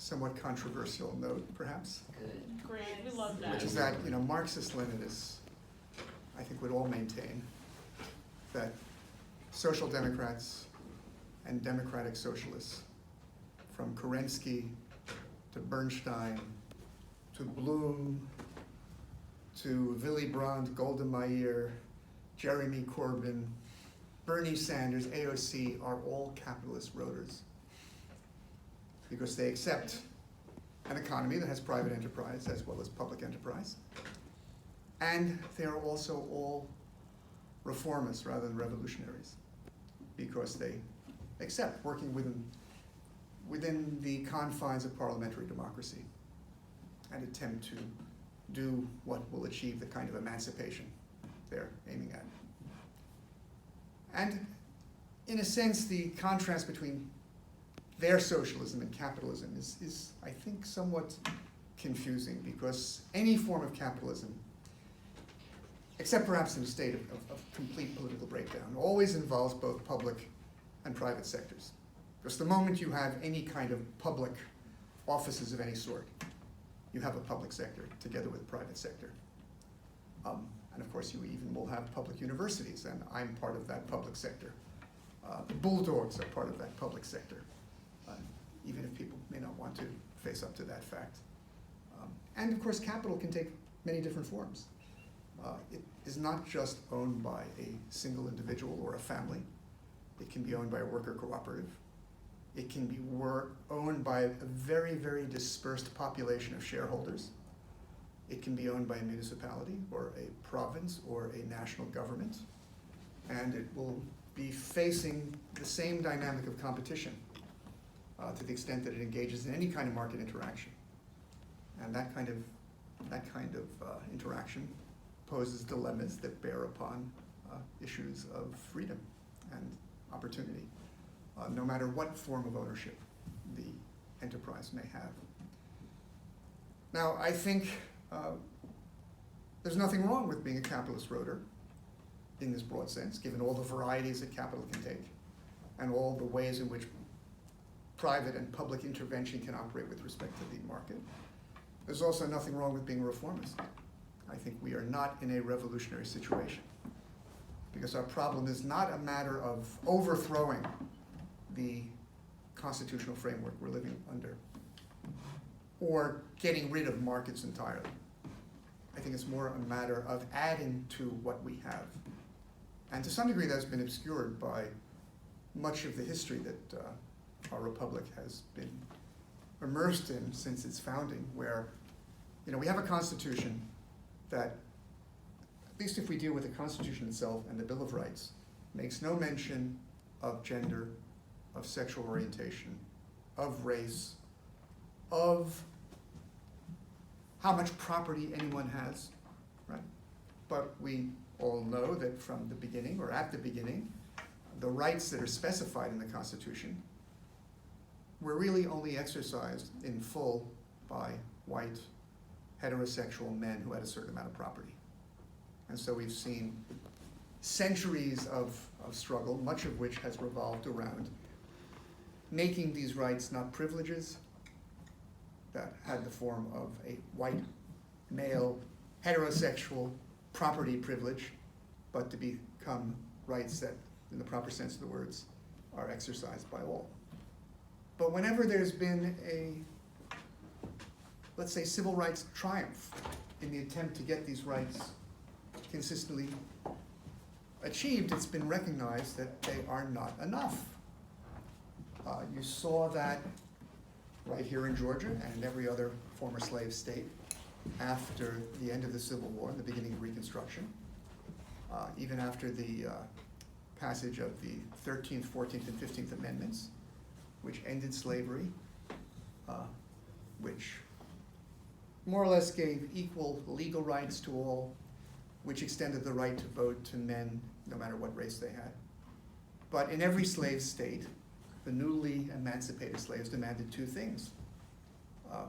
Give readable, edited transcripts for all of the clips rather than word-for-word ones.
somewhat controversial note, perhaps, Good. Great, we love that. which is that, Marxist-Leninists, I think, would all maintain that social democrats and democratic socialists, from Kerensky to Bernstein to Bloom to Willy Brandt, Golda Meir, Jeremy Corbyn, Bernie Sanders, AOC, are all capitalist roaders, because they accept an economy that has private enterprise as well as public enterprise. And they are also all reformists rather than revolutionaries, because they accept working within the confines of parliamentary democracy and attempt to do what will achieve the kind of emancipation they're aiming at. And in a sense, the contrast between their socialism and capitalism is, I think, somewhat confusing, because any form of capitalism, except perhaps in a state of complete political breakdown, always involves both public and private sectors. Because the moment you have any kind of public offices of any sort, you have a public sector together with a private sector. And of course, you even will have public universities, and I'm part of that public sector. The Bulldogs are part of that public sector, even if people may not want to face up to that fact. And of course, capital can take many different forms. It is not just owned by a single individual or a family. It can be owned by a worker cooperative. It can be owned by a very, very dispersed population of shareholders. It can be owned by a municipality or a province or a national government. And it will be facing the same dynamic of competition to the extent that it engages in any kind of market interaction. And that kind of interaction poses dilemmas that bear upon issues of freedom and opportunity, no matter what form of ownership the enterprise may have. Now, I think there's nothing wrong with being a capitalist roader in this broad sense, given all the varieties that capital can take and all the ways in which private and public intervention can operate with respect to the market. There's also nothing wrong with being a reformist. I think we are not in a revolutionary situation, because our problem is not a matter of overthrowing the constitutional framework we're living under or getting rid of markets entirely. I think it's more a matter of adding to what we have. And to some degree, that's been obscured by much of the history that our republic has been immersed in since its founding, where we have a constitution that, at least if we deal with the Constitution itself and the Bill of Rights, makes no mention of gender, of sexual orientation, of race, of how much property anyone has, right? But we all know that from the beginning, or at the beginning, the rights that are specified in the Constitution were really only exercised in full by white, heterosexual men who had a certain amount of property. And so we've seen centuries of struggle, much of which has revolved around making these rights not privileges that had the form of a white, male, heterosexual property privilege, but to become rights that, in the proper sense of the words, are exercised by all. But whenever there's been a, let's say, civil rights triumph in the attempt to get these rights consistently achieved, it's been recognized that they are not enough. You saw that right here in Georgia and in every other former slave state after the end of the Civil War and the beginning of Reconstruction, even after the passage of the 13th, 14th, and 15th Amendments, which ended slavery, which more or less gave equal legal rights to all, which extended the right to vote to men no matter what race they had. But in every slave state, the newly emancipated slaves demanded two things,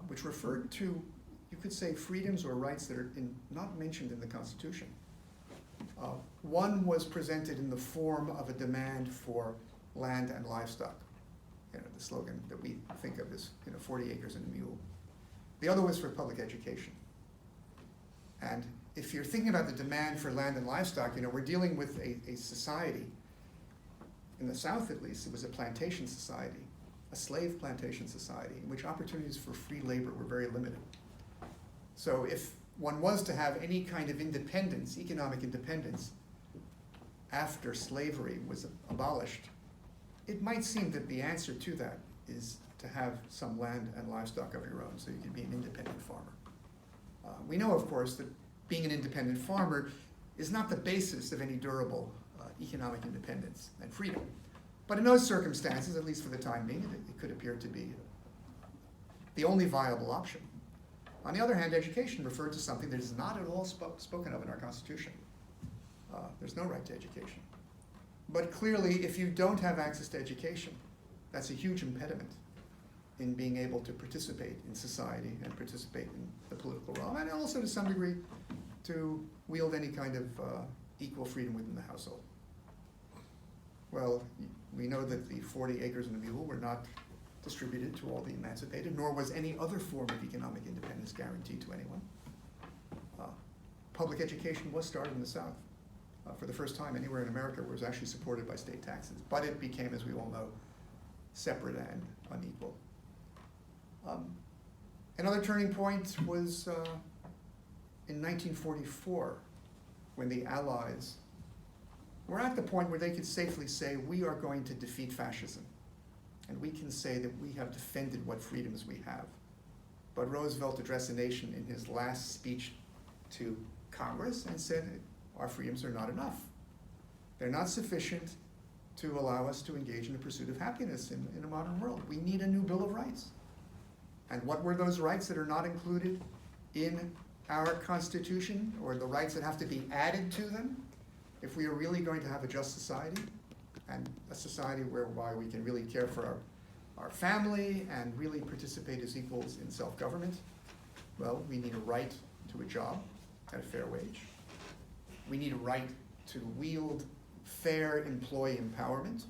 which referred to, you could say, freedoms or rights that are not mentioned in the Constitution. One was presented in the form of a demand for land and livestock. the slogan that we think of as 40 acres and a mule. The other was for public education. And if you're thinking about the demand for land and livestock, we're dealing with a society, in the South at least, it was a plantation society, a slave plantation society, in which opportunities for free labor were very limited. So if one was to have any kind of independence, economic independence, after slavery was abolished, it might seem that the answer to that is to have some land and livestock of your own, so you can be an independent farmer. We know, of course, that being an independent farmer is not the basis of any durable economic independence and freedom. But in those circumstances, at least for the time being, it could appear to be the only viable option. On the other hand, education referred to something that is not at all spoken of in our Constitution. There's no right to education. But clearly, if you don't have access to education, that's a huge impediment in being able to participate in society and participate in the political realm, and also to some degree to wield any kind of equal freedom within the household. Well, we know that the 40 acres and a mule were not distributed to all the emancipated, nor was any other form of economic independence guaranteed to anyone. Public education was started in the South. For the first time anywhere in America, was actually supported by state taxes, but it became, as we all know, separate and unequal. Another turning point was in 1944, when the Allies were at the point where they could safely say, we are going to defeat fascism, and we can say that we have defended what freedoms we have. But Roosevelt addressed the nation in his last speech to Congress and said, our freedoms are not enough. They're not sufficient to allow us to engage in the pursuit of happiness in a modern world. We need a new Bill of Rights. And what were those rights that are not included in our Constitution, or the rights that have to be added to them, if we are really going to have a just society, and a society whereby we can really care for our family and really participate as equals in self-government? Well, we need a right to a job at a fair wage. We need a right to wield fair employee empowerment.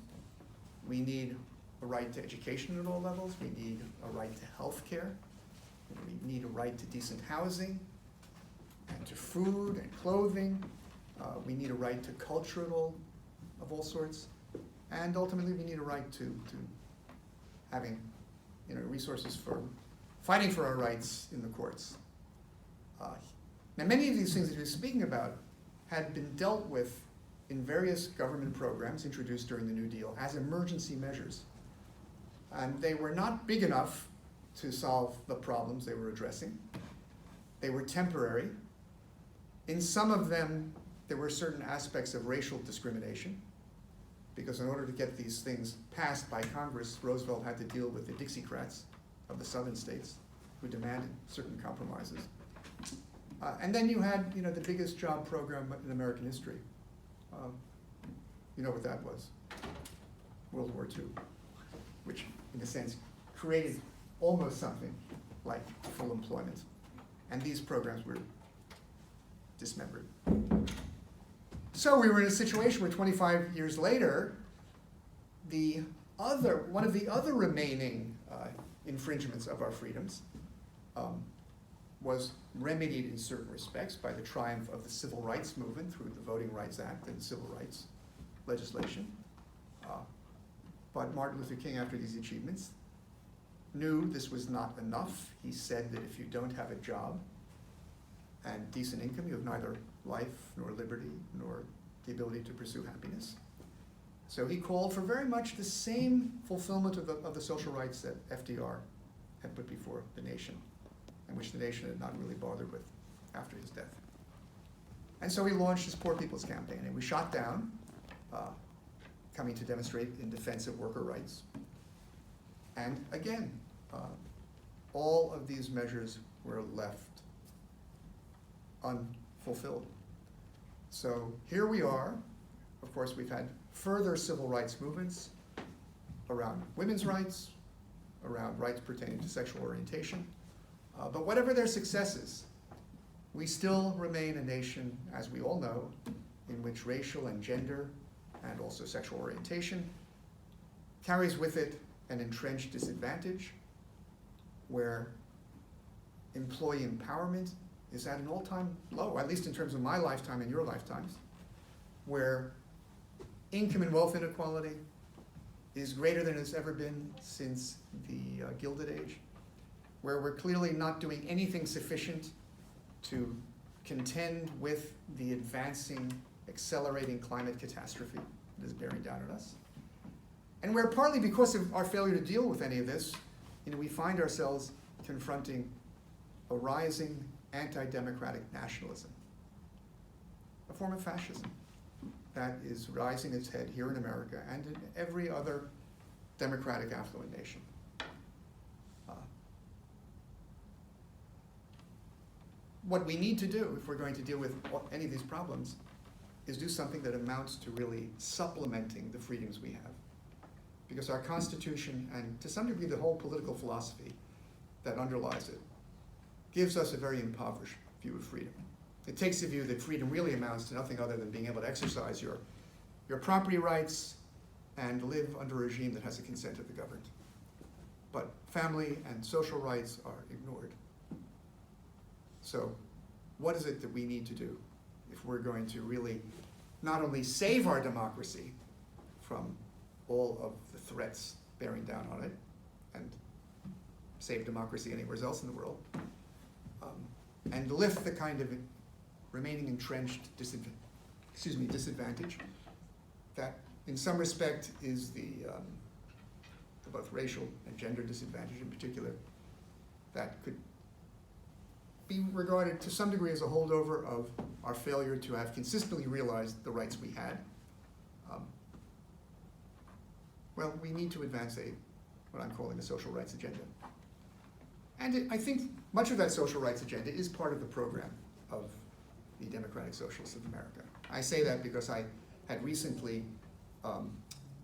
We need a right to education at all levels. We need a right to health care. We need a right to decent housing and to food and clothing. We need a right to culture of all sorts. And ultimately, we need a right to having resources for fighting for our rights in the courts. Now, many of these things that you're speaking about had been dealt with in various government programs introduced during the New Deal as emergency measures. And they were not big enough to solve the problems they were addressing. They were temporary. In some of them, there were certain aspects of racial discrimination, because in order to get these things passed by Congress, Roosevelt had to deal with the Dixiecrats of the southern states who demanded certain compromises. And then you had the biggest job program in American history. You know what that was? World War II, which in a sense created almost something like full employment. And these programs were dismembered. So we were in a situation where 25 years later, one of the other remaining infringements of our freedoms was remedied in certain respects by the triumph of the civil rights movement through the Voting Rights Act and civil rights legislation. But Martin Luther King, after these achievements, knew this was not enough. He said that if you don't have a job and decent income, you have neither life nor liberty nor the ability to pursue happiness. So he called for very much the same fulfillment of the social rights that FDR had put before the nation, and which the nation had not really bothered with after his death. And so he launched his Poor People's Campaign, and we shot down coming to demonstrate in defense of worker rights. And again, all of these measures were left unfulfilled. So here we are. Of course, we've had further civil rights movements around women's rights, around rights pertaining to sexual orientation. But whatever their successes, we still remain a nation, as we all know, in which racial and gender and also sexual orientation carries with it an entrenched disadvantage, where employee empowerment is at an all-time low, at least in terms of my lifetime and your lifetimes, where income and wealth inequality is greater than it's ever been since the Gilded Age, where we're clearly not doing anything sufficient to contend with the advancing, accelerating climate catastrophe that is bearing down on us. And where partly because of our failure to deal with any of this, we find ourselves confronting a rising anti-democratic nationalism, a form of fascism that is rising its head here in America and in every other democratic affluent nation. What we need to do if we're going to deal with any of these problems is do something that amounts to really supplementing the freedoms we have. Because our Constitution, and to some degree the whole political philosophy that underlies it, gives us a very impoverished view of freedom. It takes the view that freedom really amounts to nothing other than being able to exercise your property rights and live under a regime that has the consent of the governed. But family and social rights are ignored. So what is it that we need to do if we're going to really not only save our democracy from all of the threats bearing down on it and save democracy anywhere else in the world, and lift the kind of remaining entrenched disadvantage that in some respect is the both racial and gender disadvantage in particular, that could be regarded to some degree as a holdover of our failure to have consistently realized the rights we had. Well, we need to advance what I'm calling a social rights agenda. And I think much of that social rights agenda is part of the program of the Democratic Socialists of America. I say that because I had recently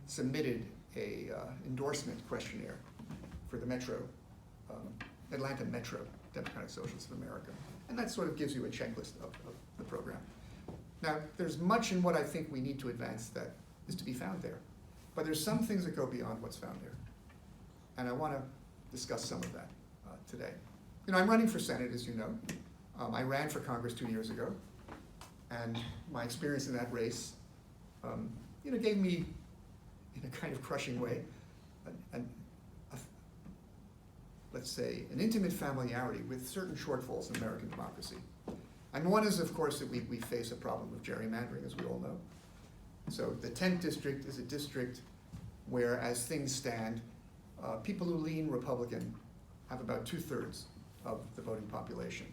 submitted a endorsement questionnaire for the Atlanta Metro Democratic Socialists of America. And that sort of gives you a checklist of the program. Now, there's much in what I think we need to advance that is to be found there. But there's some things that go beyond what's found there. And I want to discuss some of that today. I'm running for Senate, as you know. I ran for Congress 2 years ago. And my experience in that race gave me, in a kind of crushing way, let's say, an intimate familiarity with certain shortfalls in American democracy. And one is, of course, that we face a problem of gerrymandering, as we all know. So the 10th district is a district where, as things stand, people who lean Republican have about 2/3 of the voting population.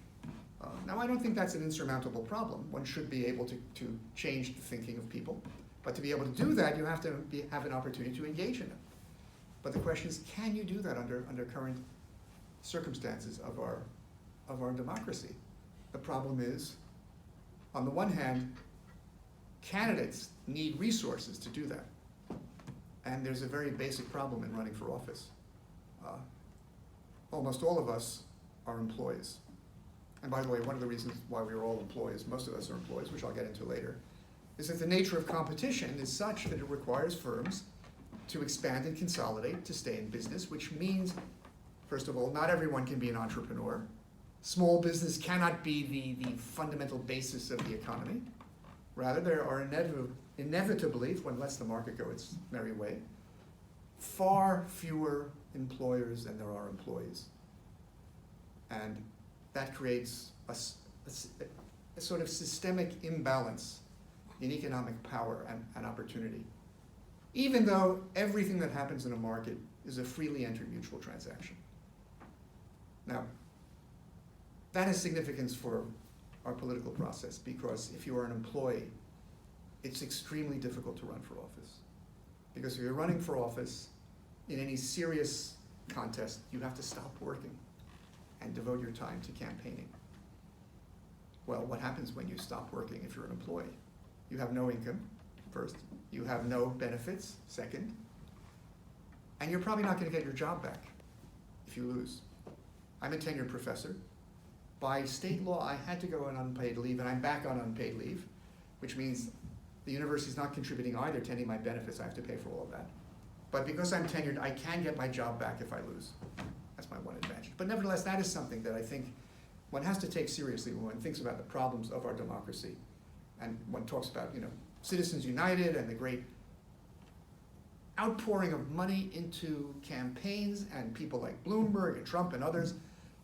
Now, I don't think that's an insurmountable problem. One should be able to change the thinking of people. But to be able to do that, you have to have an opportunity to engage in it. But the question is, can you do that under current circumstances of our democracy? The problem is, on the one hand, candidates need resources to do that. And there's a very basic problem in running for office. Almost all of us are employees. And by the way, one of the reasons why we're all employees, most of us are employees, which I'll get into later, is that the nature of competition is such that it requires firms to expand and consolidate to stay in business, which means, first of all, not everyone can be an entrepreneur. Small business cannot be the fundamental basis of the economy. Rather, there are inevitably, unless the market goes its merry way, far fewer employers than there are employees. And that creates a sort of systemic imbalance in economic power and opportunity, even though everything that happens in a market is a freely entered mutual transaction. Now, that has significance for our political process, because if you are an employee, it's extremely difficult to run for office. Because if you're running for office in any serious contest, you have to stop working and devote your time to campaigning. Well, what happens when you stop working if you're an employee? You have no income, first. You have no benefits, second. And you're probably not going to get your job back if you lose. I'm a tenured professor. By state law, I had to go on unpaid leave, and I'm back on unpaid leave, which means the university's not contributing either to any of my benefits. I have to pay for all of that. But because I'm tenured, I can get my job back if I lose. That's my one advantage. But nevertheless, that is something that I think one has to take seriously when one thinks about the problems of our democracy. And one talks about, Citizens United and the great outpouring of money into campaigns, and people like Bloomberg and Trump and others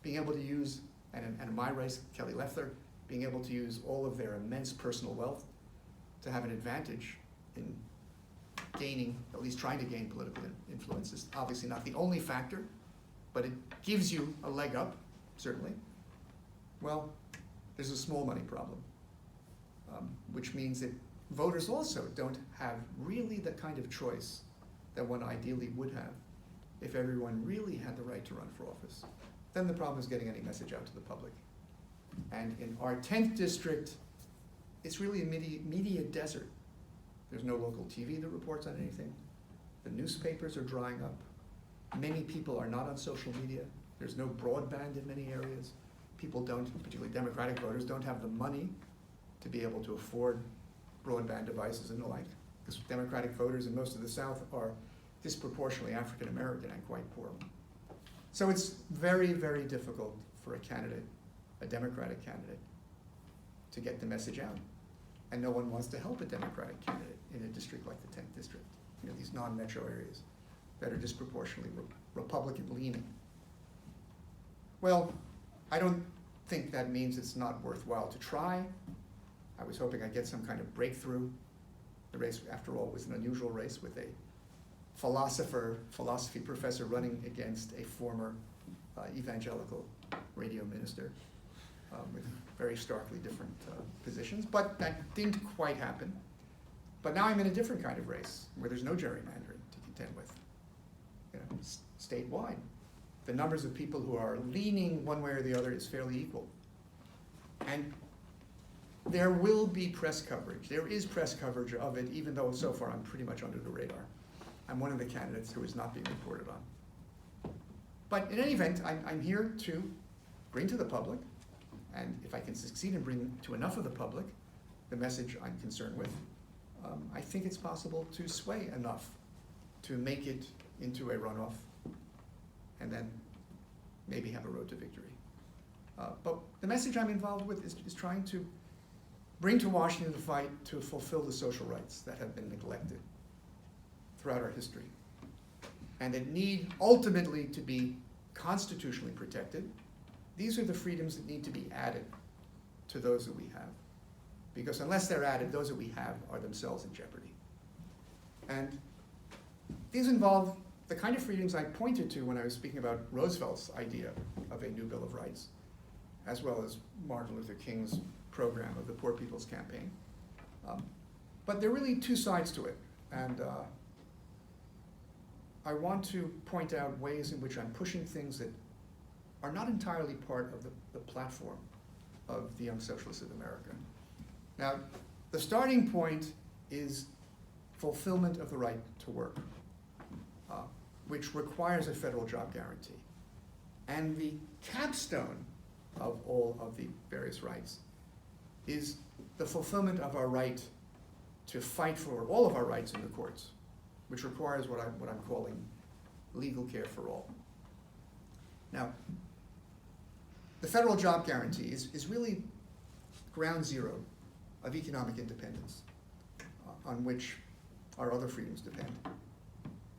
being able to use, and in my race, Kelly Loeffler, being able to use all of their immense personal wealth to have an advantage in gaining, at least trying to gain political influence. Is obviously not the only factor, but it gives you a leg up, certainly. Well, there's a small money problem, which means that voters also don't have really the kind of choice that one ideally would have if everyone really had the right to run for office. Then the problem is getting any message out to the public. And in our 10th district, it's really a media desert. There's no local TV that reports on anything. The newspapers are drying up. Many people are not on social media. There's no broadband in many areas. People don't, particularly Democratic voters, don't have the money to be able to afford broadband devices and the like, because Democratic voters in most of the South are disproportionately African American and quite poor. So it's very, very difficult for a candidate, a Democratic candidate, to get the message out. And no one wants to help a Democratic candidate in a district like the 10th district, these non-metro areas that are disproportionately Republican leaning. Well, I don't think that means it's not worthwhile to try. I was hoping I'd get some kind of breakthrough. The race, after all, was an unusual race with a philosophy professor running against a former evangelical radio minister with very starkly different positions. But that didn't quite happen. But now I'm in a different kind of race where there's no gerrymandering to contend with. Statewide, the numbers of people who are leaning one way or the other is fairly equal. And there will be press coverage. There is press coverage of it, even though so far I'm pretty much under the radar. I'm one of the candidates who is not being reported on. But in any event, I'm here to bring to the public, and if I can succeed in bringing to enough of the public the message I'm concerned with, I think it's possible to sway enough to make it into a runoff and then maybe have a road to victory. But the message I'm involved with is trying to bring to Washington the fight to fulfill the social rights that have been neglected throughout our history, and that need ultimately to be constitutionally protected. These are the freedoms that need to be added to those that we have, because unless they're added, those that we have are themselves in jeopardy. And these involve the kind of freedoms I pointed to when I was speaking about Roosevelt's idea of a new Bill of Rights, as well as Martin Luther King's program of the Poor People's Campaign. But there are really two sides to it, and I want to point out ways in which I'm pushing things that are not entirely part of the platform of the Young Socialists of America. Now, the starting point is fulfillment of the right to work, which requires a federal job guarantee. And the capstone of all of the various rights is the fulfillment of our right to fight for all of our rights in the courts, which requires what I'm calling legal care for all. Now, the federal job guarantee is really ground zero of economic independence, on which our other freedoms depend.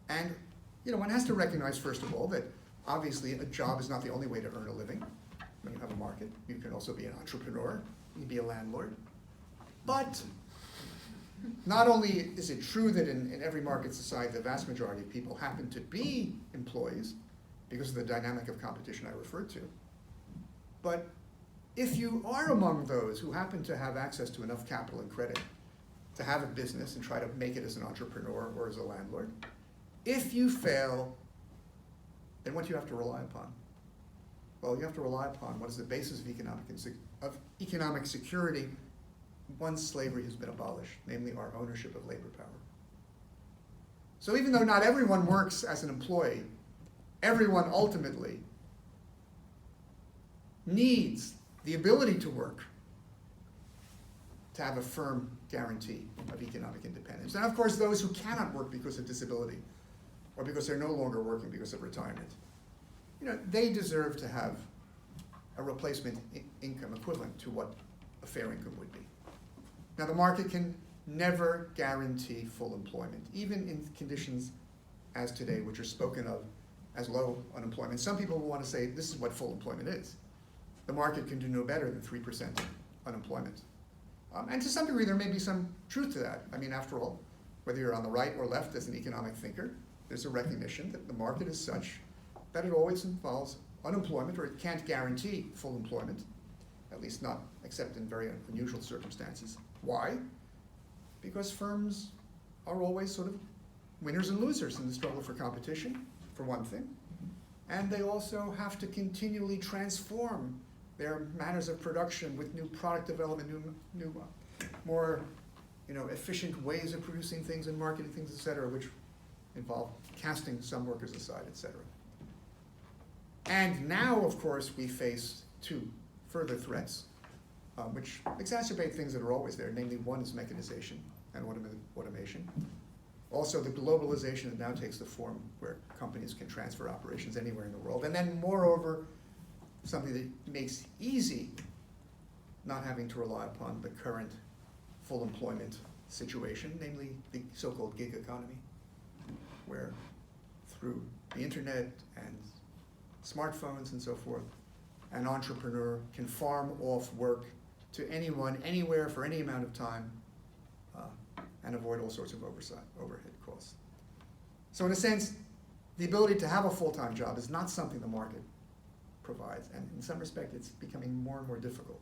And one has to recognize, first of all, that obviously a job is not the only way to earn a living. When you have a market, you can also be an entrepreneur, you can be a landlord. But not only is it true that in every market society, the vast majority of people happen to be employees because of the dynamic of competition I referred to, but if you are among those who happen to have access to enough capital and credit to have a business and try to make it as an entrepreneur or as a landlord, if you fail, then what do you have to rely upon? Well, you have to rely upon what is the basis of economic security once slavery has been abolished, namely our ownership of labor power. So even though not everyone works as an employee, everyone ultimately needs the ability to work to have a firm guarantee of economic independence. And of course, those who cannot work because of disability or because they're no longer working because of retirement, they deserve to have a replacement income equivalent to what a fair income would be. Now, the market can never guarantee full employment, even in conditions as today, which are spoken of as low unemployment. Some people will want to say this is what full employment is. The market can do no better than 3% unemployment. And to some degree, there may be some truth to that. I mean, after all, whether you're on the right or left as an economic thinker, there's a recognition that the market is such that it always involves unemployment, or it can't guarantee full employment, at least not except in very unusual circumstances. Why? Because firms are always sort of winners and losers in the struggle for competition, for one thing. And they also have to continually transform their manners of production with new product development, new more efficient ways of producing things and marketing things, et cetera, which involve casting some workers aside, et cetera. And now, of course, we face two further threats, which exacerbate things that are always there. Namely, one is mechanization and automation. Also, the globalization that now takes the form where companies can transfer operations anywhere in the world. And then, moreover, something that makes easy not having to rely upon the current full employment situation, namely the so-called gig economy, where through the internet and smartphones and so forth, an entrepreneur can farm off work to anyone, anywhere, for any amount of time, and avoid all sorts of overhead costs. So in a sense, the ability to have a full-time job is not something the market provides, and in some respect, it's becoming more and more difficult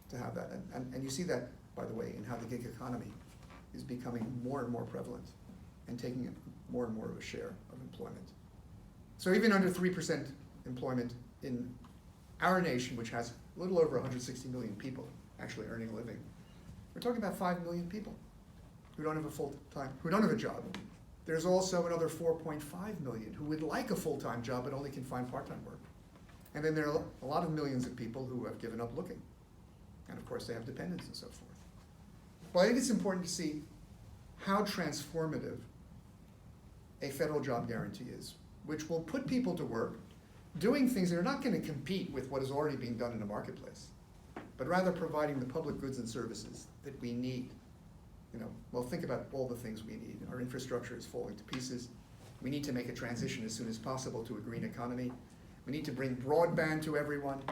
to have that. And you see that, by the way, in how the gig economy is becoming more and more prevalent and taking more and more of a share of employment. So even under 3% employment in our nation, which has a little over 160 million people actually earning a living, we're talking about 5 million people who don't have a full-time, who don't have a job. There's also another 4.5 million who would like a full-time job but only can find part-time work. And then there are a lot of millions of people who have given up looking. And of course, they have dependents and so forth. Well, I think it's important to see how transformative a federal job guarantee is, which will put people to work doing things that are not going to compete with what is already being done in the marketplace, but rather providing the public goods and services that we need. Well, think about all the things we need. Our infrastructure is falling to pieces. We need to make a transition as soon as possible to a green economy. We need to bring broadband to everyone.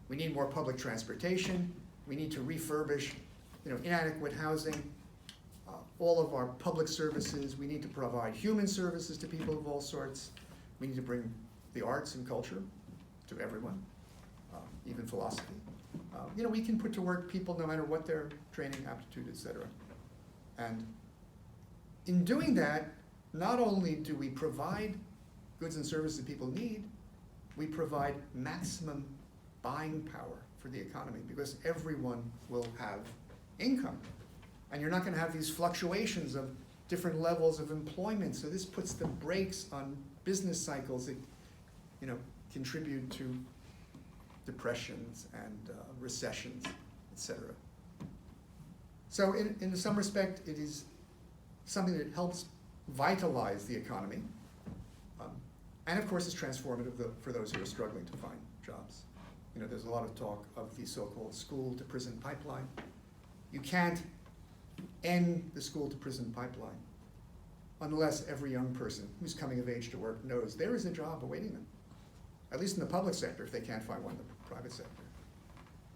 We need more public transportation. We need to refurbish, inadequate housing. All of our public services. We need to provide human services to people of all sorts. We need to bring the arts and culture to everyone, even philosophy. We can put to work people no matter what their training, aptitude, et cetera. And in doing that, not only do we provide goods and services that people need, we provide maximum buying power for the economy, because everyone will have income. And you're not going to have these fluctuations of different levels of employment. So this puts the brakes on business cycles that contribute to depressions and recessions, et cetera. So in some respect, it is something that helps vitalize the economy. And of course, it's transformative for those who are struggling to find jobs. There's a lot of talk of the so-called school-to-prison pipeline. You can't end the school-to-prison pipeline unless every young person who's coming of age to work knows there is a job awaiting them, at least in the public sector if they can't find one in the private sector.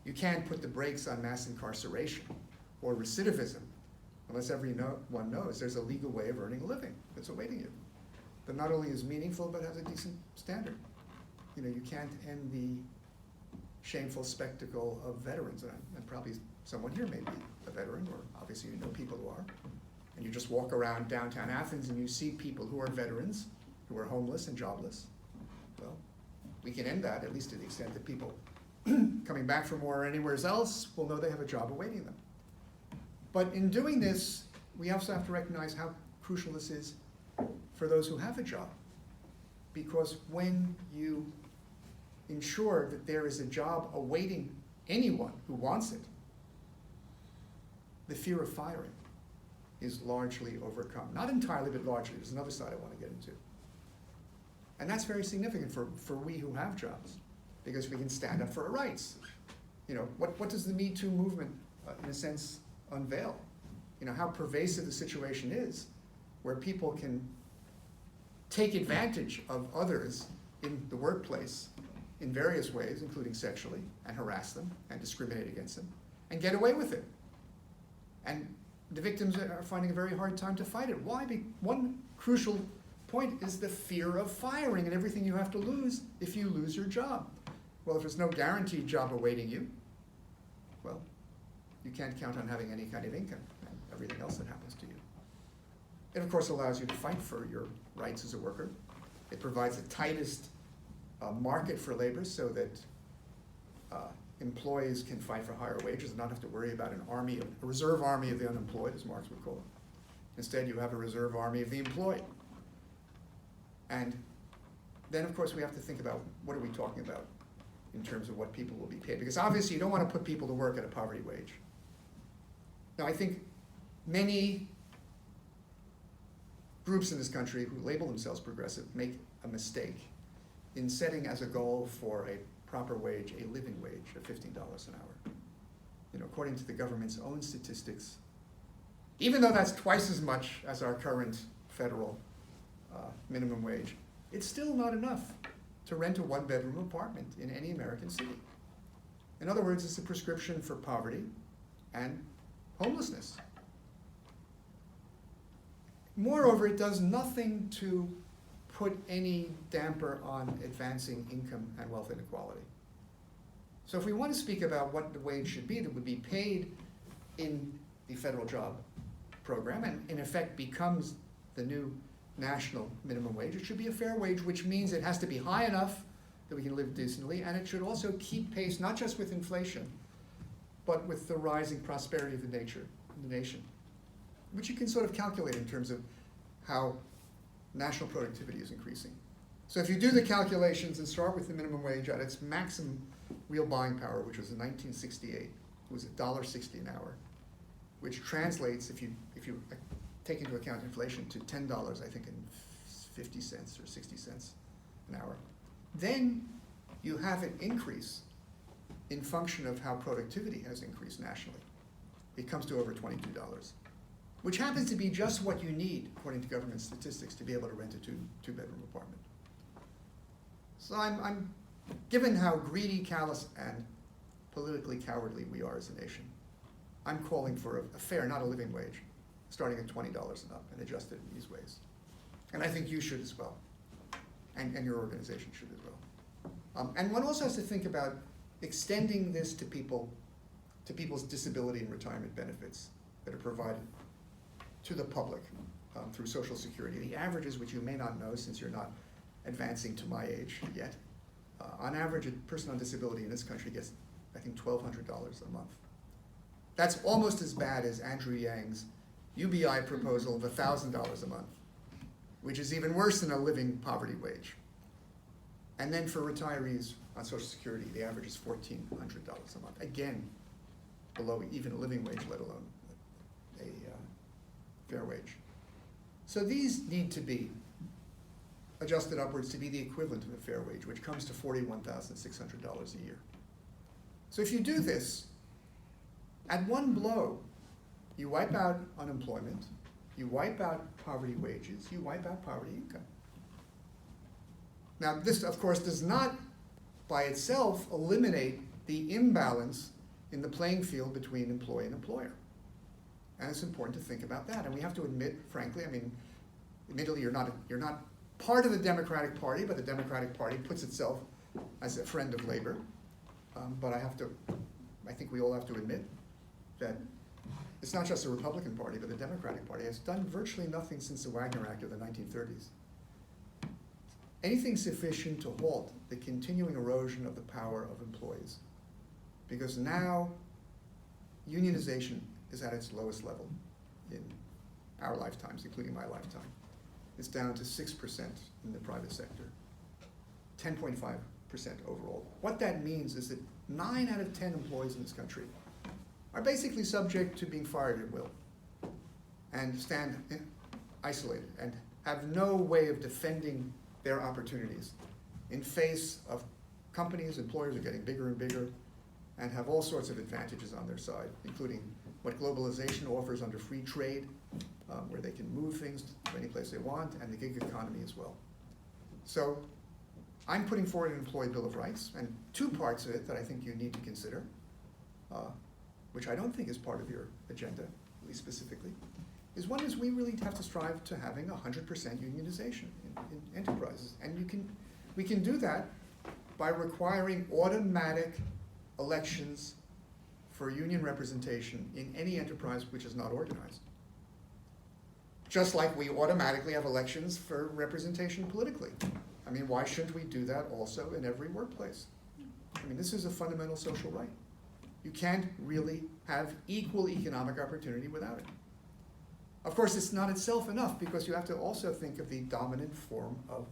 You can't put the brakes on mass incarceration or recidivism unless everyone knows there's a legal way of earning a living that's awaiting you, that not only is meaningful but has a decent standard. You can't end the shameful spectacle of veterans, and probably someone here may be a veteran, or obviously you know people who are, and you just walk around downtown Athens and you see people who are veterans, who are homeless and jobless. Well, we can end that, at least to the extent that people coming back from war or anywhere else will know they have a job awaiting them. But in doing this, we also have to recognize how crucial this is for those who have a job. Because when you ensure that there is a job awaiting anyone who wants it, the fear of firing is largely overcome. Not entirely, but largely. There's another side I want to get into. And that's very significant for we who have jobs, because we can stand up for our rights. You know, what does the Me Too movement, in a sense, unveil? You know, how pervasive the situation is, where people can take advantage of others in the workplace in various ways, including sexually, and harass them and discriminate against them, and get away with it. And the victims are finding a very hard time to fight it. Why? One crucial point is the fear of firing and everything you have to lose if you lose your job. Well, if there's no guaranteed job awaiting you, well, you can't count on having any kind of income and everything else that happens to you. It, of course, allows you to fight for your rights as a worker. It provides the tightest market for labor so that employees can fight for higher wages and not have to worry about a reserve army of the unemployed, as Marx would call it. Instead, you have a reserve army of the employed. And then, of course, we have to think about what are we talking about in terms of what people will be paid. Because obviously, you don't want to put people to work at a poverty wage. Now, I think many groups in this country who label themselves progressive make a mistake in setting as a goal for a proper wage, a living wage of $15 an hour. You know, according to the government's own statistics, even though that's twice as much as our current federal minimum wage, it's still not enough to rent a one-bedroom apartment in any American city. In other words, it's a prescription for poverty and homelessness. Moreover, it does nothing to put any damper on advancing income and wealth inequality. So if we want to speak about what the wage should be that would be paid in the federal job program and in effect becomes the new national minimum wage, it should be a fair wage, which means it has to be high enough that we can live decently, and it should also keep pace not just with inflation, but with the rising prosperity of the nation, which you can sort of calculate in terms of how national productivity is increasing. So if you do the calculations and start with the minimum wage at its maximum real buying power, which was in 1968, it was $1.60 an hour, which translates, if you take into account inflation, to $10, I think, and 50 cents or 60 cents an hour. Then you have an increase in function of how productivity has increased nationally. It comes to over $22, which happens to be just what you need, according to government statistics, to be able to rent a two-bedroom apartment. So I'm given how greedy, callous, and politically cowardly we are as a nation, I'm calling for a fair, not a living wage, starting at $20 and up and adjusted in these ways. And I think you should as well, and your organization should as well. And one also has to think about extending this to people's disability and retirement benefits that are provided to the public through Social Security. The averages, which you may not know since you're not advancing to my age yet, on average, a person on disability in this country gets, I think, $1,200 a month. That's almost as bad as Andrew Yang's UBI proposal of $1,000 a month, which is even worse than a living poverty wage. And then for retirees on Social Security, the average is $1,400 a month. Again, below even a living wage, let alone a fair wage. So these need to be adjusted upwards to be the equivalent of a fair wage, which comes to $41,600 a year. So if you do this, at one blow, you wipe out unemployment, you wipe out poverty wages, you wipe out poverty income. Now, this, of course, does not by itself eliminate the imbalance in the playing field between employee and employer. And it's important to think about that. And we have to admit, frankly, I mean, admittedly, you're not part of the Democratic Party, but the Democratic Party puts itself as a friend of labor. But I think we all have to admit that it's not just the Republican Party, but the Democratic Party has done virtually nothing since the Wagner Act of the 1930s. Anything sufficient to halt the continuing erosion of the power of employees. Because now unionization is at its lowest level in our lifetimes, including my lifetime. It's down to 6% in the private sector, 10.5% overall. What that means is that 9 out of 10 employees in this country are basically subject to being fired at will and stand isolated and have no way of defending their opportunities in face of companies, employers are getting bigger and bigger and have all sorts of advantages on their side, including what globalization offers under free trade, where they can move things to any place they want, and the gig economy as well. So I'm putting forward an employee bill of rights, and two parts of it that I think you need to consider, which I don't think is part of your agenda, at least specifically, is one is we really have to strive to having 100% unionization in enterprises. And we can do that by requiring automatic elections for union representation in any enterprise which is not organized. Just like we automatically have elections for representation politically. I mean, why shouldn't we do that also in every workplace? I mean, this is a fundamental social right. You can't really have equal economic opportunity without it. Of course, it's not itself enough, because you have to also think of the dominant form of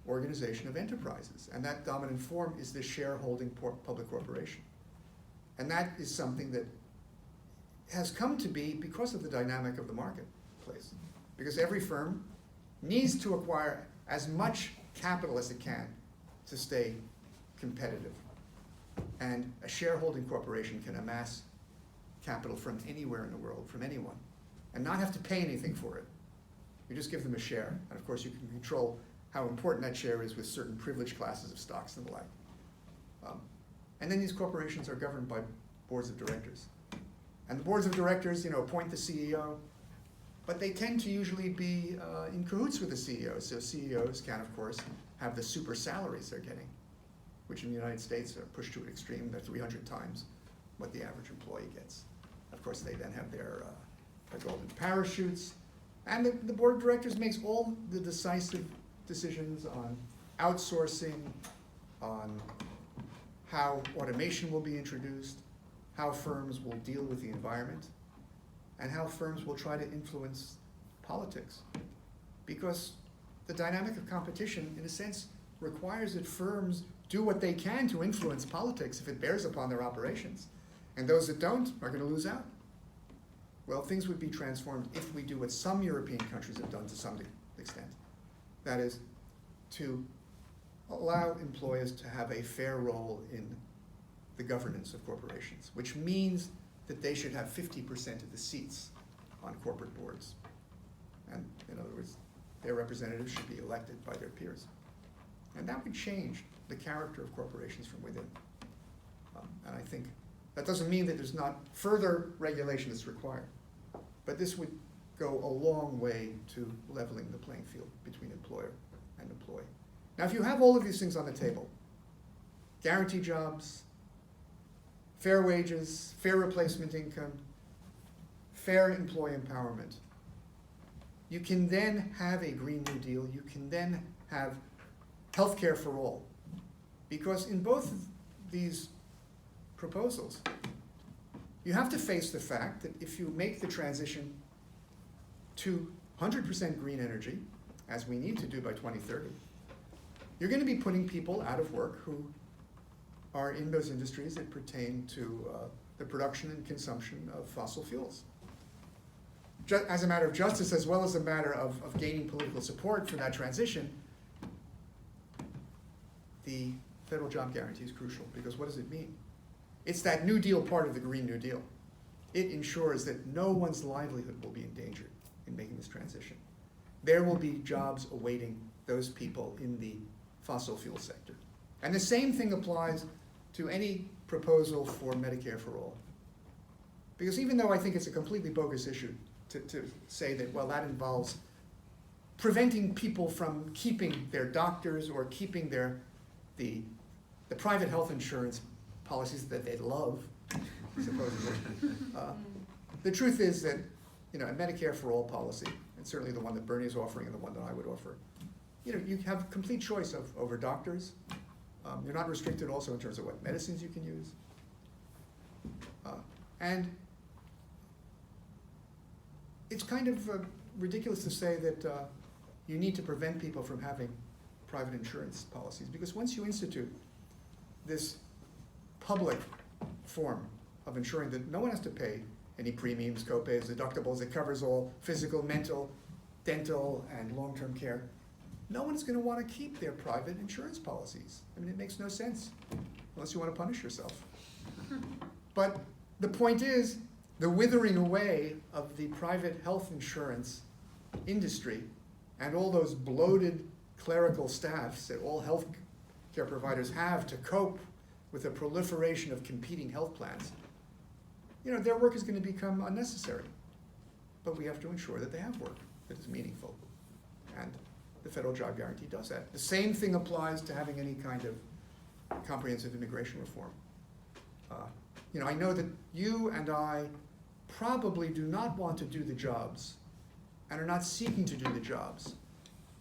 organization of enterprises. And that dominant form is the shareholding public corporation. And that is something that has come to be because of the dynamic of the marketplace. Because every firm needs to acquire as much capital as it can to stay competitive. And a shareholding corporation can amass capital from anywhere in the world, from anyone, and not have to pay anything for it. You just give them a share, and of course you can control how important that share is with certain privileged classes of stocks and the like. And then these corporations are governed by boards of directors. And the boards of directors, appoint the CEO, but they tend to usually be in cahoots with the CEO. So CEOs can, of course, have the super salaries they're getting, which in the United States are pushed to an extreme. They're 300 times what the average employee gets. Of course, they then have their golden parachutes. And the board of directors makes all the decisive decisions on outsourcing, on how automation will be introduced, how firms will deal with the environment, and how firms will try to influence politics. Because the dynamic of competition, in a sense, requires that firms do what they can to influence politics if it bears upon their operations. And those that don't are going to lose out. Well, things would be transformed if we do what some European countries have done to some extent. That is, to allow employers to have a fair role in the governance of corporations, which means that they should have 50% of the seats on corporate boards. And in other words, their representatives should be elected by their peers. And that would change the character of corporations from within. And I think that doesn't mean that there's not further regulation that's required, but this would go a long way to leveling the playing field between employer and employee. Now, if you have all of these things on the table, guaranteed jobs, fair wages, fair replacement income, fair employee empowerment, you can then have a Green New Deal. You can then have healthcare for all. Because in both of these proposals, you have to face the fact that if you make the transition to 100% green energy, as we need to do by 2030, you're going to be putting people out of work who are in those industries that pertain to the production and consumption of fossil fuels. As a matter of justice, as well as a matter of gaining political support for that transition, the federal job guarantee is crucial, because what does it mean? It's that New Deal part of the Green New Deal. It ensures that no one's livelihood will be endangered in making this transition. There will be jobs awaiting those people in the fossil fuel sector. And the same thing applies to any proposal for Medicare for all. Because even though I think it's a completely bogus issue to say that, well, that involves preventing people from keeping their doctors or keeping the private health insurance policies that they love, supposedly. The truth is that, a Medicare for all policy, and certainly the one that Bernie is offering and the one that I would offer, you have complete choice over doctors. You're not restricted also in terms of what medicines you can use. And it's kind of ridiculous to say that you need to prevent people from having private insurance policies, because once you institute this public form of ensuring that no one has to pay any premiums, copays, deductibles, it covers all physical, mental, dental, and long-term care, no one's going to want to keep their private insurance policies. I mean, it makes no sense unless you want to punish yourself. But the point is, the withering away of the private health insurance industry and all those bloated clerical staffs that all health care providers have to cope with the proliferation of competing health plans, their work is going to become unnecessary. But we have to ensure that they have work that is meaningful. And the federal job guarantee does that. The same thing applies to having any kind of comprehensive immigration reform. I know that you and I probably do not want to do the jobs and are not seeking to do the jobs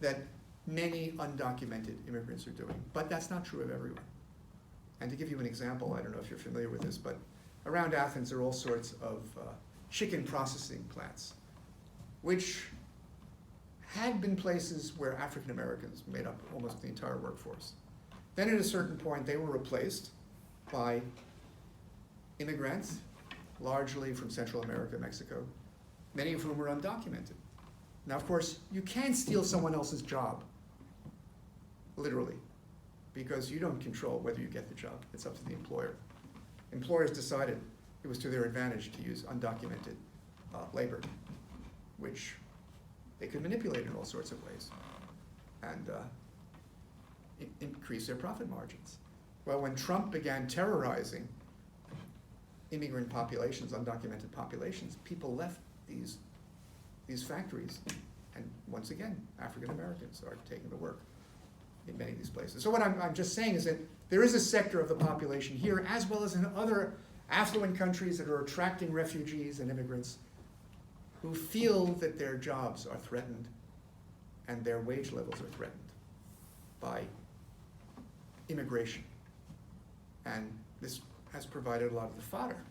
that many undocumented immigrants are doing. But that's not true of everyone. And to give you an example, I don't know if you're familiar with this, but around Athens there are all sorts of chicken processing plants, which had been places where African Americans made up almost the entire workforce. Then at a certain point they were replaced by immigrants, largely from Central America, Mexico, many of whom were undocumented. Now, of course, you can't steal someone else's job, literally, because you don't control whether you get the job. It's up to the employer. Employers decided it was to their advantage to use undocumented labor, which they could manipulate in all sorts of ways and increase their profit margins. Well, when Trump began terrorizing immigrant populations, undocumented populations, people left these factories, and once again, African Americans are taking the work in many of these places. So what I'm just saying is that there is a sector of the population here, as well as in other affluent countries that are attracting refugees and immigrants, who feel that their jobs are threatened and their wage levels are threatened by immigration. And this has provided a lot of the fodder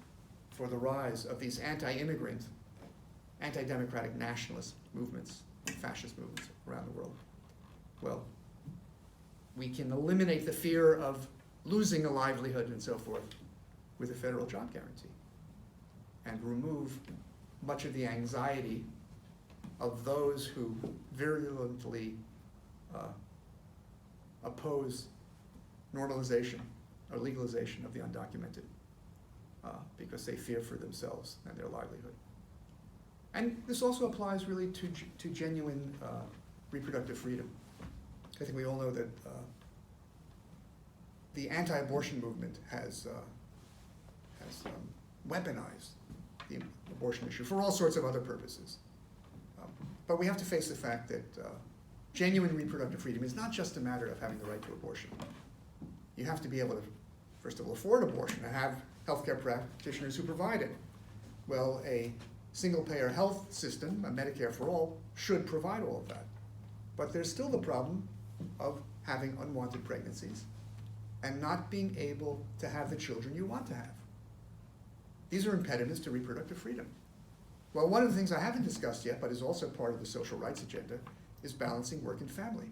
for the rise of these anti-immigrant, anti-democratic nationalist movements, fascist movements around the world. Well, we can eliminate the fear of losing a livelihood and so forth with a federal job guarantee and remove much of the anxiety of those who virulently oppose normalization or legalization of the undocumented because they fear for themselves and their livelihood. And this also applies really to genuine reproductive freedom. I think we all know that the anti-abortion movement has weaponized the abortion issue for all sorts of other purposes. But we have to face the fact that genuine reproductive freedom is not just a matter of having the right to abortion. You have to be able to, first of all, afford abortion and have healthcare practitioners who provide it. Well, a single-payer health system, a Medicare for all, should provide all of that. But there's still the problem of having unwanted pregnancies and not being able to have the children you want to have. These are impediments to reproductive freedom. Well, one of the things I haven't discussed yet, but is also part of the social rights agenda, is balancing work and family.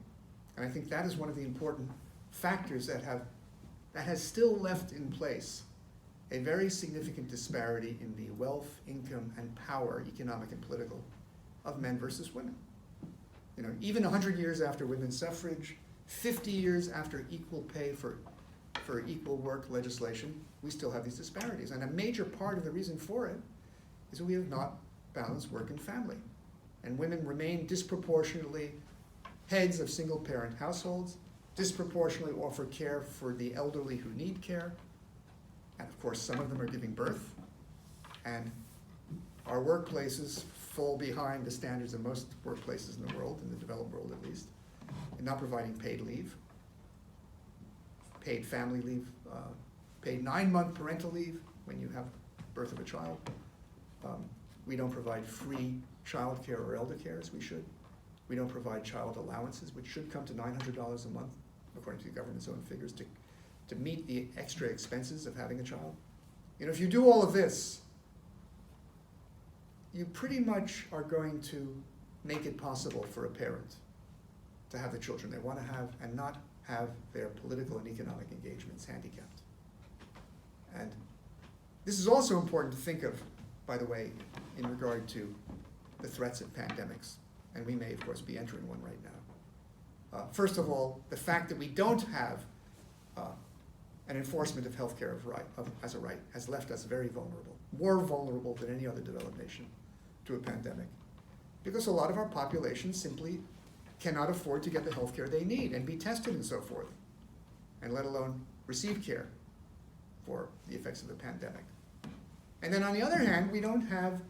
And I think that is one of the important factors that has still left in place a very significant disparity in the wealth, income, and power, economic and political, of men versus women. Even 100 years after women's suffrage, 50 years after equal pay for equal work legislation, we still have these disparities. And a major part of the reason for it is that we have not balanced work and family. And women remain disproportionately heads of single-parent households, disproportionately offer care for the elderly who need care, and of course some of them are giving birth, and our workplaces fall behind the standards of most workplaces in the world, in the developed world at least, in not providing paid leave, paid family leave, paid 9-month parental leave when you have birth of a child. We don't provide free child care or elder care as we should. We don't provide child allowances, which should come to $900 a month, according to the government's own figures, to meet the extra expenses of having a child. If you do all of this, you pretty much are going to make it possible for a parent to have the children they want to have and not have their political and economic engagements handicapped. And this is also important to think of, by the way, in regard to the threats of pandemics. And we may, of course, be entering one right now. First of all, the fact that we don't have an enforcement of healthcare as a right has left us very vulnerable, more vulnerable than any other developed nation to a pandemic. Because a lot of our population simply cannot afford to get the healthcare they need and be tested and so forth, and let alone receive care for the effects of the pandemic. And then on the other hand, we don't have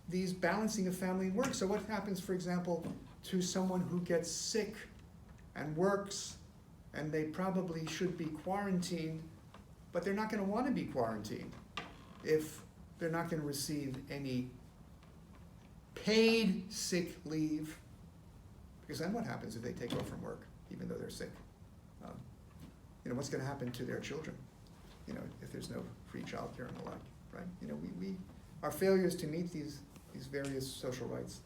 these balancing of family and work. So what happens, for example, to someone who gets sick and works, and they probably should be quarantined, but they're not going to want to be quarantined if they're not going to receive any paid sick leave? Because then what happens if they take off from work, even though they're sick? What's going to happen to their children? If there's no free childcare and the like, right? Our failures to meet these various social rights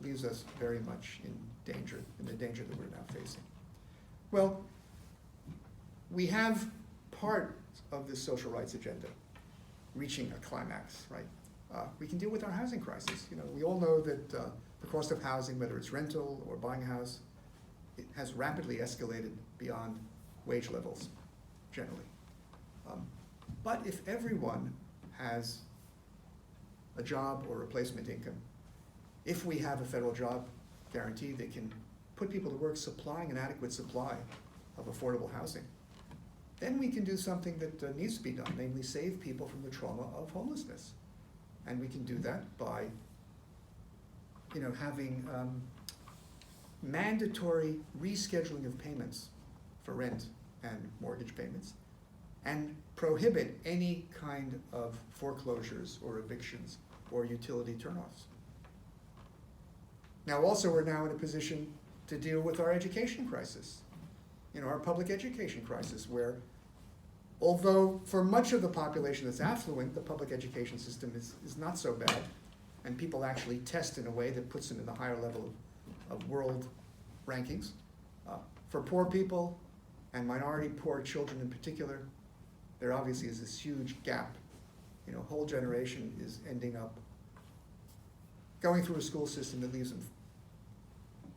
leaves us very much in the danger that we're now facing. Well, we have part of this social rights agenda reaching a climax, right? We can deal with our housing crisis. We all know that the cost of housing, whether it's rental or buying a house, it has rapidly escalated beyond wage levels, generally. But if everyone has a job or replacement income, if we have a federal job guarantee that can put people to work supplying an adequate supply of affordable housing, then we can do something that needs to be done, namely save people from the trauma of homelessness. And we can do that by having mandatory rescheduling of payments for rent and mortgage payments, and prohibit any kind of foreclosures or evictions or utility turnoffs. Now also, we're now in a position to deal with our education crisis, our public education crisis, where although for much of the population that's affluent, the public education system is not so bad, and people actually test in a way that puts them in the higher level of world rankings. For poor people, and minority poor children in particular, there obviously is this huge gap. A whole generation is ending up going through a school system that leaves them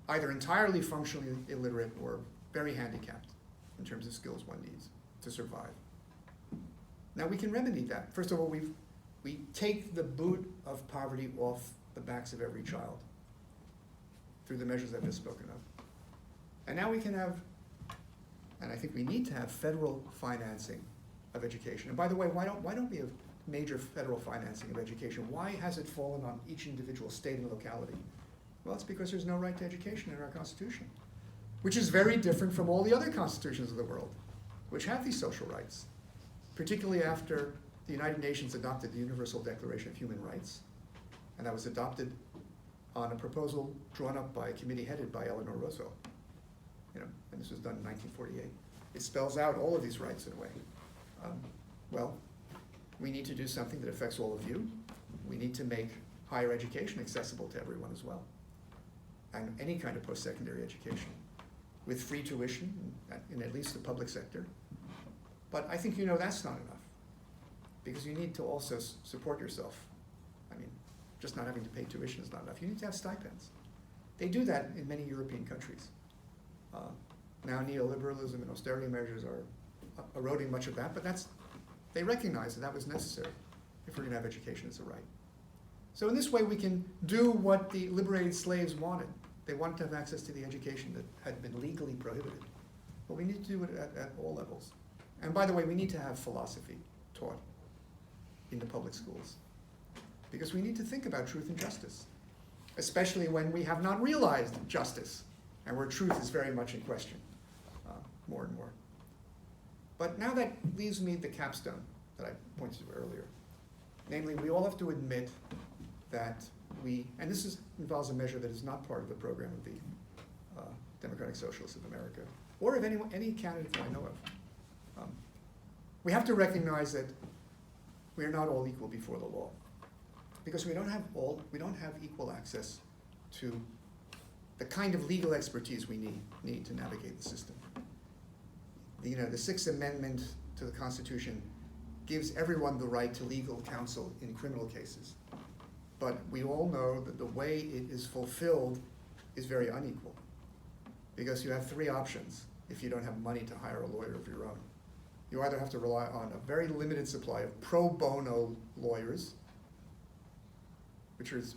either entirely functionally illiterate or very handicapped in terms of skills one needs to survive. Now we can remedy that. First of all, we take the boot of poverty off the backs of every child through the measures I've just spoken of. And now we can have, and I think we need to have, federal financing of education. And by the way, why don't we have major federal financing of education? Why has it fallen on each individual state and locality? Well, it's because there's no right to education in our Constitution, which is very different from all the other constitutions of the world, which have these social rights, particularly after the United Nations adopted the Universal Declaration of Human Rights, and that was adopted on a proposal drawn up by a committee headed by Eleanor Roosevelt. And this was done in 1948. It spells out all of these rights in a way. Well, we need to do something that affects all of you. We need to make higher education accessible to everyone as well, and any kind of post-secondary education, with free tuition in at least the public sector. But I think that's not enough, because you need to also support yourself. Just not having to pay tuition is not enough. You need to have stipends. They do that in many European countries. Now neoliberalism and austerity measures are eroding much of that, but they recognize that was necessary if we're going to have education as a right. So in this way, we can do what the liberated slaves wanted. They wanted to have access to the education that had been legally prohibited. But we need to do it at all levels. And by the way, we need to have philosophy taught in the public schools, because we need to think about truth and justice, especially when we have not realized justice and where truth is very much in question, more and more. But now that leaves me the capstone that I pointed to earlier. Namely, we all have to admit that and this involves a measure that is not part of the program of the Democratic Socialists of America, or of any candidate that I know of. We have to recognize that we are not all equal before the law, because we don't have equal access to the kind of legal expertise we need to navigate the system. The Sixth Amendment to the Constitution gives everyone the right to legal counsel in criminal cases. But we all know that the way it is fulfilled is very unequal. because you have three options if you don't have money to hire a lawyer of your own. You either have to rely on a very limited supply of pro bono lawyers, which is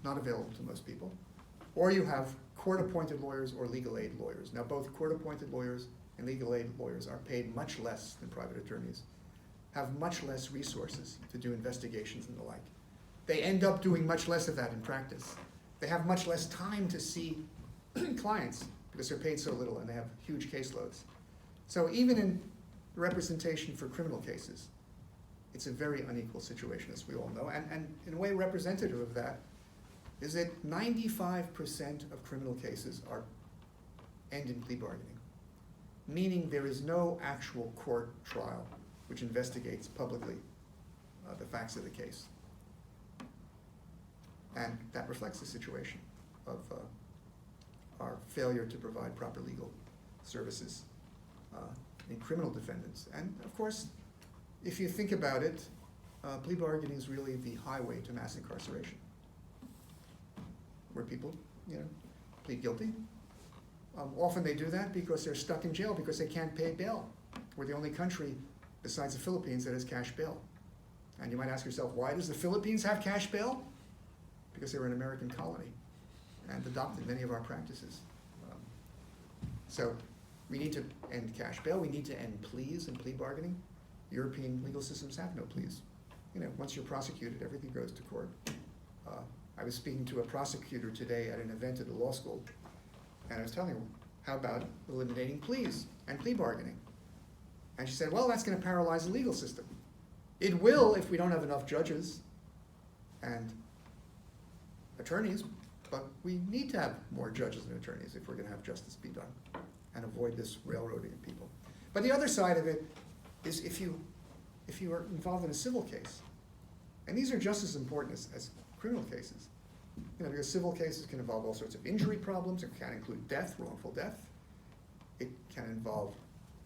not available to most people, or you have court-appointed lawyers or legal aid lawyers. Now, both court-appointed lawyers and legal aid lawyers are paid much less than private attorneys, have much less resources to do investigations and the like. They end up doing much less of that in practice. They have much less time to see clients because they're paid so little and they have huge caseloads. So even in representation for criminal cases, it's a very unequal situation, as we all know. And in a way representative of that is that 95% of criminal cases end in plea bargaining, meaning there is no actual court trial which investigates publicly the facts of the case. And that reflects the situation of our failure to provide proper legal services in criminal defendants. And of course, if you think about it, plea bargaining is really the highway to mass incarceration, where people, plead guilty. Often they do that because they're stuck in jail because they can't pay bail. We're the only country besides the Philippines that has cash bail. And you might ask yourself, why does the Philippines have cash bail? Because they were an American colony and adopted many of our practices. So we need to end cash bail. We need to end pleas and plea bargaining. European legal systems have no pleas. Once you're prosecuted, everything goes to court. I was speaking to a prosecutor today at an event at the law school, and I was telling her, how about eliminating pleas and plea bargaining? And she said, well, that's going to paralyze the legal system. It will if we don't have enough judges and attorneys, but we need to have more judges and attorneys if we're going to have justice be done and avoid this railroading of people. But the other side of it is if you are involved in a civil case, and these are just as important as criminal cases, because civil cases can involve all sorts of injury problems. It can include death, wrongful death. It can involve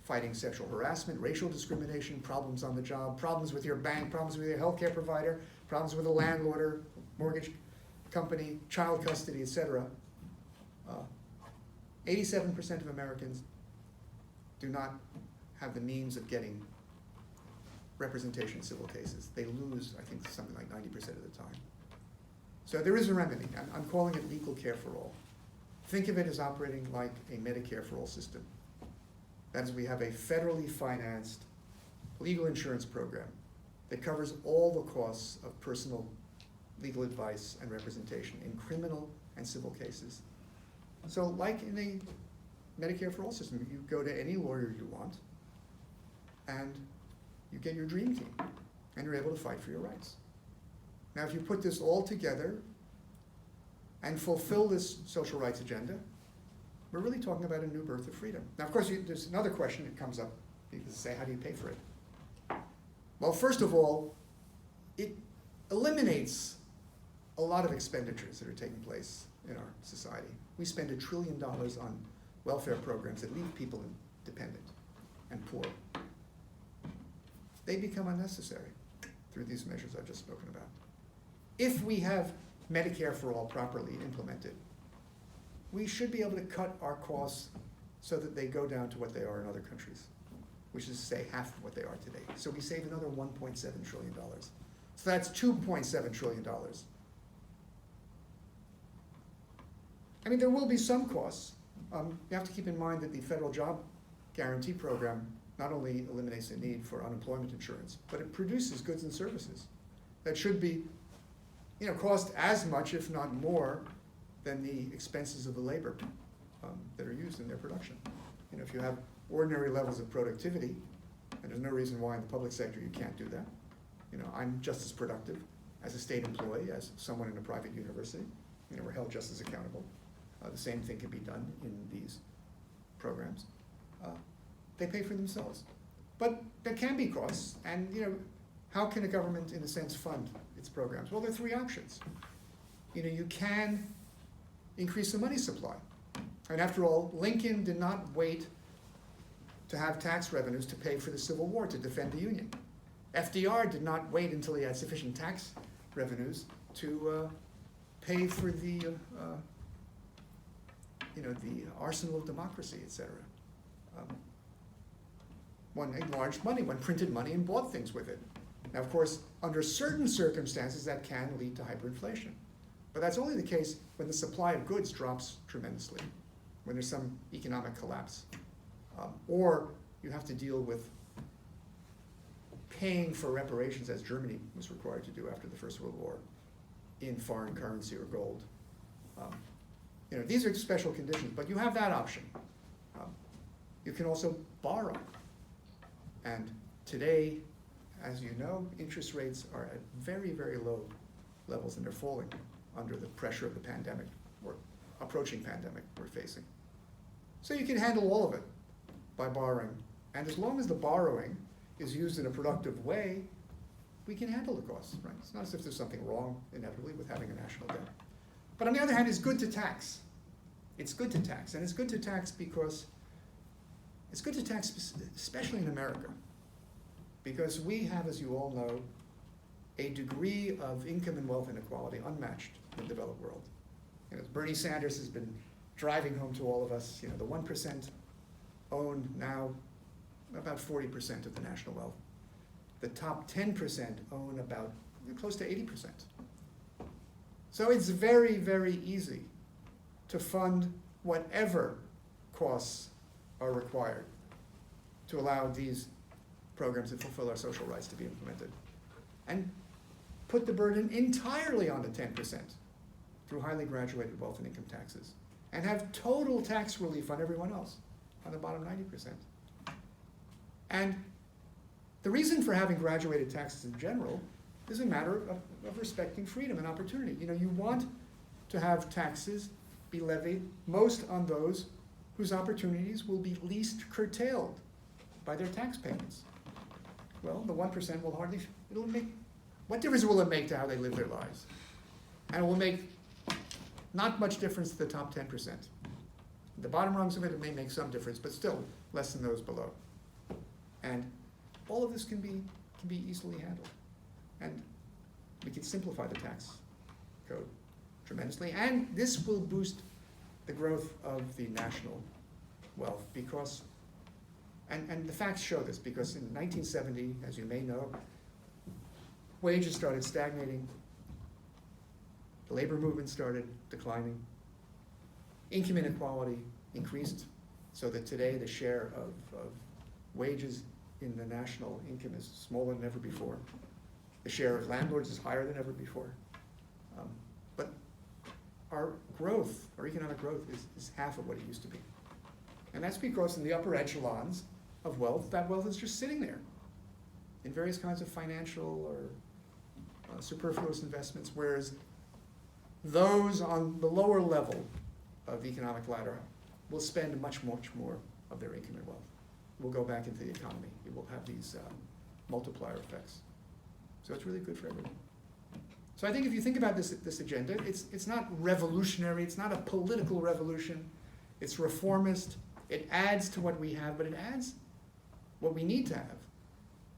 fighting sexual harassment, racial discrimination, problems on the job, problems with your bank, problems with your healthcare provider, problems with a landlord or mortgage company, child custody, etc. 87% of Americans do not have the means of getting representation in civil cases. They lose, I think, something like 90% of the time. So there is a remedy. I'm calling it legal care for all. Think of it as operating like a Medicare for all system. That is, we have a federally financed legal insurance program that covers all the costs of personal legal advice and representation in criminal and civil cases. So like in a Medicare for all system, you go to any lawyer you want and you get your dream team and you're able to fight for your rights. Now, if you put this all together and fulfill this social rights agenda, we're really talking about a new birth of freedom. Now, of course, there's another question that comes up. You can say, how do you pay for it? Well, first of all, it eliminates a lot of expenditures that are taking place in our society. We spend $1 trillion on welfare programs that leave people dependent and poor. They become unnecessary through these measures I've just spoken about. If we have Medicare for all properly implemented, we should be able to cut our costs so that they go down to what they are in other countries, which is to say half of what they are today. So we save another $1.7 trillion. So that's $2.7 trillion. I mean, there will be some costs. You have to keep in mind that the federal job guarantee program not only eliminates the need for unemployment insurance, but it produces goods and services that should be cost as much, if not more, than the expenses of the labor that are used in their production. If you have ordinary levels of productivity, and there's no reason why in the public sector you can't do that. I'm just as productive as a state employee as someone in a private university. We're held just as accountable. The same thing can be done in these programs. They pay for themselves. But there can be costs, and how can a government, in a sense, fund its programs? Well, there are three options. You can increase the money supply. And after all, Lincoln did not wait to have tax revenues to pay for the Civil War to defend the Union. FDR did not wait until he had sufficient tax revenues to pay for the the arsenal of democracy, etc. One enlarged money, one printed money and bought things with it. Now, of course, under certain circumstances, that can lead to hyperinflation. But that's only the case when the supply of goods drops tremendously, when there's some economic collapse. Or you have to deal with paying for reparations, as Germany was required to do after the First World War, in foreign currency or gold. These are special conditions, but you have that option. You can also borrow. And today, as you know, interest rates are at very, very low levels, and they're falling under the pressure of the pandemic, or approaching pandemic we're facing. So you can handle all of it by borrowing. And as long as the borrowing is used in a productive way, we can handle the costs, right? It's not as if there's something wrong, inevitably, with having a national debt. But on the other hand, it's good to tax. It's good to tax, and it's good to tax because it's good to tax, especially in America, because we have, as you all know, a degree of income and wealth inequality unmatched in the developed world. Bernie Sanders has been driving home to all of us, the 1% own now about 40% of the national wealth. The top 10% own about close to 80%. So it's very, very easy to fund whatever costs are required to allow these programs that fulfill our social rights to be implemented. And put the burden entirely on the 10% through highly graduated wealth and income taxes. And have total tax relief on everyone else, on the bottom 90%. And the reason for having graduated taxes in general is a matter of respecting freedom and opportunity. You want to have taxes be levied most on those whose opportunities will be least curtailed by their tax payments. Well, the 1% will what difference will it make to how they live their lives? And it will make not much difference to the top 10%. The bottom rungs of it may make some difference, but still less than those below. And all of this can be easily handled. And we can simplify the tax code tremendously. And this will boost the growth of the national wealth because, and the facts show this, because in 1970, as you may know, wages started stagnating, the labor movement started declining, income inequality increased, so that today the share of wages in the national income is smaller than ever before. The share of landlords is higher than ever before. But our economic growth is half of what it used to be. And that's because in the upper echelons of wealth, that wealth is just sitting there in various kinds of financial or superfluous investments, whereas those on the lower level of the economic ladder will spend much, much more of their income and wealth. Will go back into the economy. It will have these multiplier effects. So it's really good for everyone. So I think if you think about this agenda, it's not revolutionary, it's not a political revolution, it's reformist, it adds to what we have, but it adds what we need to have.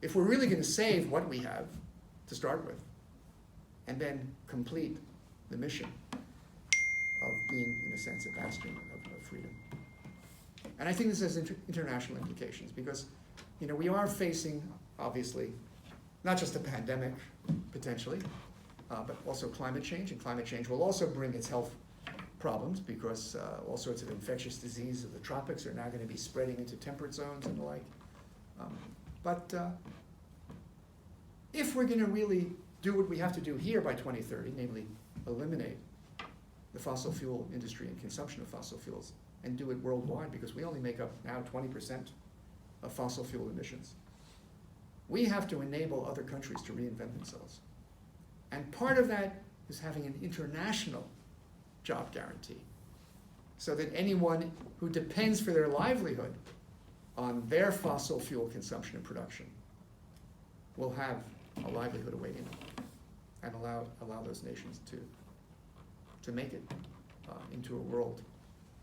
If we're really going to save what we have to start with, and then complete the mission of being, in a sense, a bastion of freedom. And I think this has international implications because, we are facing, obviously, not just a pandemic, potentially, but also climate change. And climate change will also bring its health problems because all sorts of infectious diseases of the tropics are now going to be spreading into temperate zones and the like. But if we're going to really do what we have to do here by 2030, namely eliminate the fossil fuel industry and consumption of fossil fuels, and do it worldwide, because we only make up now 20% of fossil fuel emissions. We have to enable other countries to reinvent themselves. And part of that is having an international job guarantee, so that anyone who depends for their livelihood on their fossil fuel consumption and production will have a livelihood awaiting them, and allow those nations to make it into a world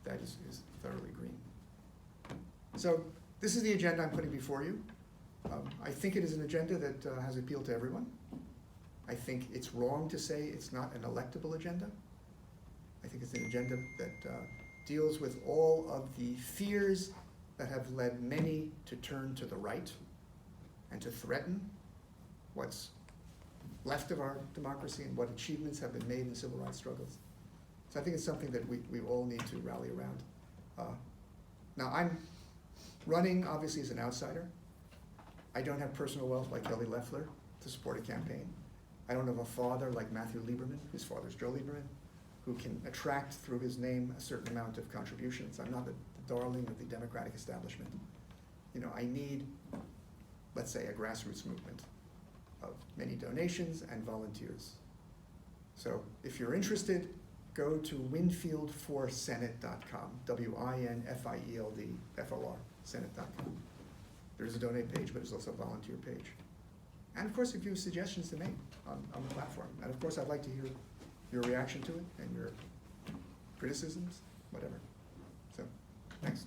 that is thoroughly green. So this is the agenda I'm putting before you. I think it is an agenda that has appeal to everyone. I think it's wrong to say it's not an electable agenda. I think it's an agenda that deals with all of the fears that have led many to turn to the right and to threaten what's left of our democracy and what achievements have been made in civil rights struggles. So I think it's something that we all need to rally around. Now, I'm running, obviously, as an outsider. I don't have personal wealth like Kelly Loeffler to support a campaign. I don't have a father like Matthew Lieberman, whose father's Joe Lieberman, who can attract through his name a certain amount of contributions. I'm not the darling of the Democratic establishment. You know, I need, let's say, a grassroots movement of many donations and volunteers. So if you're interested, go to winfieldforsenate.com, WINFIELDFOR, senate.com. There's a donate page, but there's also a volunteer page. And of course, if you have suggestions to make on the platform. And of course, I'd like to hear your reaction to it and your criticisms, whatever. So, thanks.